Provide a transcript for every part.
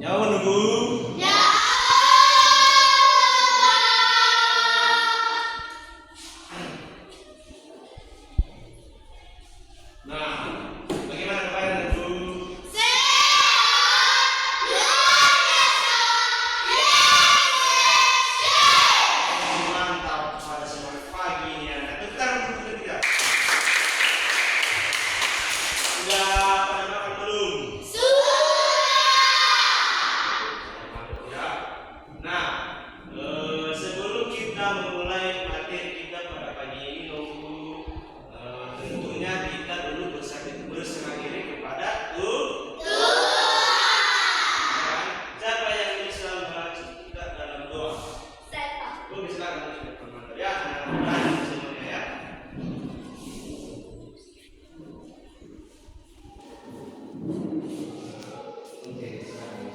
Jauh nunggu. Nah, bagaimana kemarin nunggu? Mantap pada semangat pagi ini anak. Bentar dulu ketiga. Sudah pada makan belum? Ya. Nah, sebelum kita memulai materi kita pada pagi ini, tentunya kita dulu berserah diri kepada Tuhan. Siapa yang bisa membaca kita dalam doa? Lu bisa teman-teman ya, mudah-mudahan semuanya ya. Oke, sekarang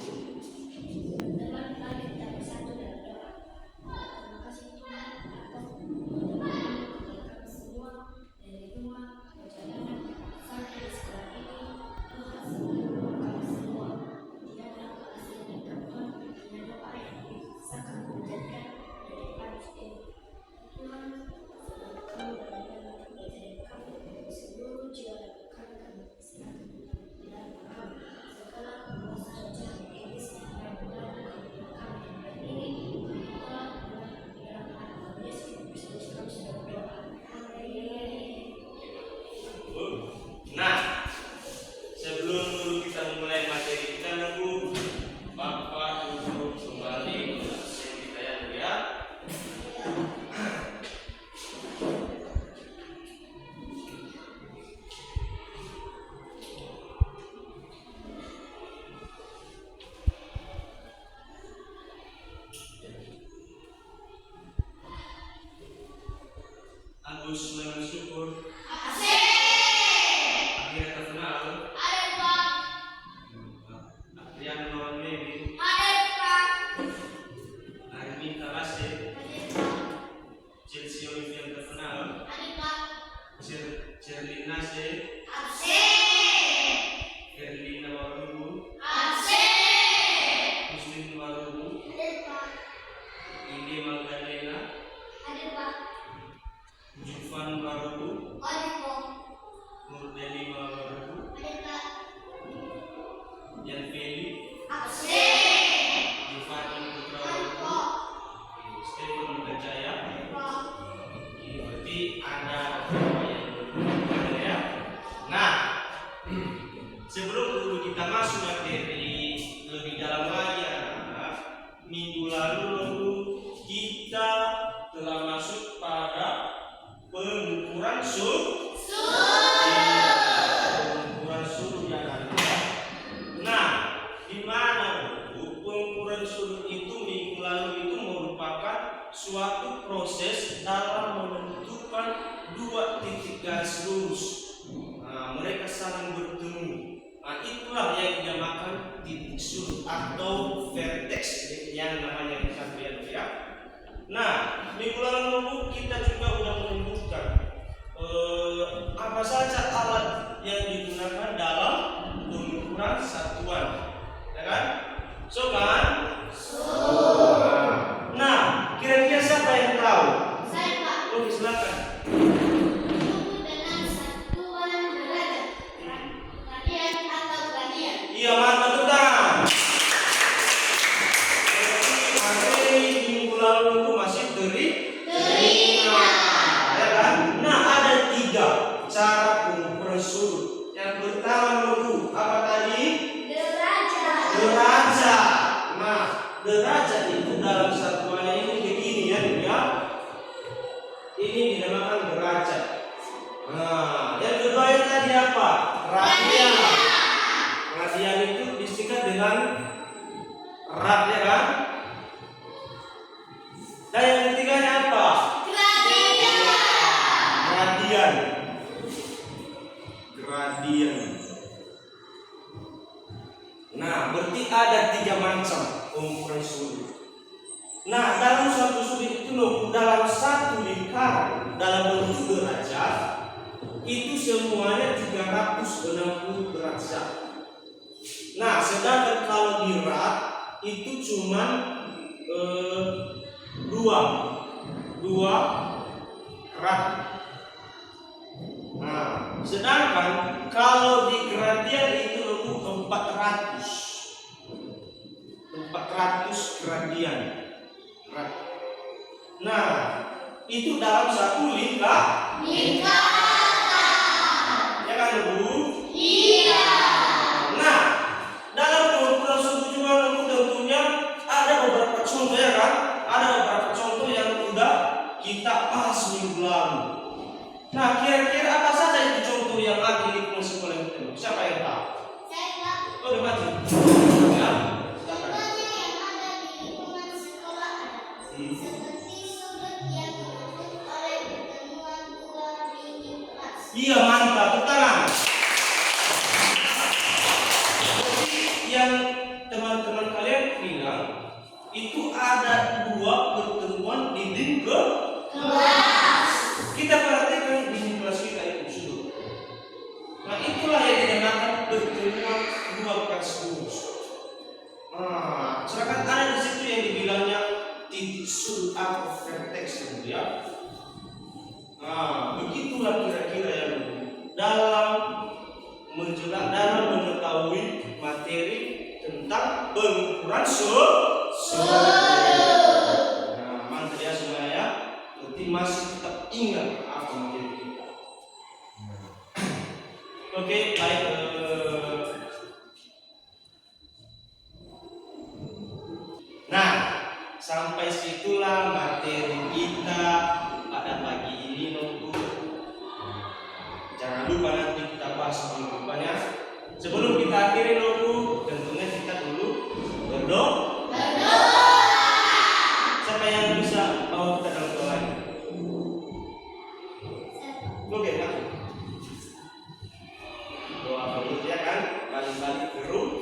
nah, sebelum dulu kita mulai materi kita nunggu Bapak duduk kembali ke absen kita ya dulu ya. Agus mensyukur. Akhirnya terkenal. Adrian Lawan Baby. Armin Tarase. Chelsea Olivier terkenal. Cerlina C. Erlina Warubu. Muslim Warubu. Indi Magdalena. Jufan Warubu. Nurdeni Warubu. Yan Feli. Jufani Putra Warubu. Stephen Gajaya. Ini berarti ada yang ya. Nah, sebelum dulu kita masuk materi lebih dalam lagi anak-anak, minggu lalu kita telah masuk pada pengukuran suhu. Pengukuran suhu ya anak-anak. Nah, di mana pengukuran suhu itu minggu lalu itu merupakan suatu proses dalam menentukan dua titik garis lurus. Nah, mereka saling bertemu. Nah, itulah yang dinamakan titik sudut atau vertex yang namanya kita lihat ya. Nah, minggu lalu kita juga sudah menyebutkan apa saja alat yang digunakan dalam pengukuran satuan, ya kan? So kan? Nah, kira-kira siapa yang tahu? Saya, Pak. Oke, silakan. Suhu dengan satuan derajat, radian atau gradian. Iya, mantap betul. Materi minggu lalu itu masih terima. Ya kan? Nah, ada 3 cara pengukuran sudut. Yang pertama dulu apa tadi? Derajat. Nah, derajat itu dalam satuannya ini begini ya. Ini dinamakan derajat. Nah, yang kedua yang tadi apa? Radian. Radian itu disingkat dengan rad ya kan? Dan yang ketiganya apa? Gradian. Nah, berarti ada 3 macam pengukuran sudut. Nah, dalam suatu sudut itu dalam satu lingkaran dalam bentuk derajat itu semuanya 360 derajat. Nah, sedangkan kalau di rat itu cuman dua rat. Nah, sedangkan kalau di gradian itu untuk 400 gradian rat. Nah, itu dalam satu lingkaran. Ya kan, Bu? Iya. Nah, dalam pengukuran suku juga tentunya ada beberapa contoh, ya kan? Ada beberapa contoh yang sudah kita bahas minggu lalu. Nah, kira-kira apa saja itu contoh yang ada di lingkungan sekolah itu? Siapa yang tahu? Saya Pak. Oh, udah maju. Ya. Contohnya yang ada di lingkungan sekolah seperti sudut yang terbentuk oleh pertemuan dua dinding kelas. Iya, mantap. Tangan. Jadi yang teman-teman kalian bilang itu ada dua pertemuan dinding kelas. Kita perhatikan dinding kelas kita itu sudut. Nah, itulah yang dinamakan pertemuan dua kelas lurus. Nah, sedangkan ada di situ yang dibilangnya titik sudut atau vertex, ya. Nah, begitulah kira-kira yang dalam mengetahui materi tentang pengukuran sudut. Nah, mantap ya semuanya. Berarti masih tetap ingat apa materi kita. Oke, baik. Nah, sampai situlah materi kita pada pagi ini, Nunggu. Jangan lupa nanti kita bahas minggu depannya. Sebelum kita akhiri, Nunggu, tentunya kita dulu berdoa. Siapa yang bisa bawa kita dalam doa lagi? Oke, Pak. Doa dulu ya kan, balik-balik ke rumah.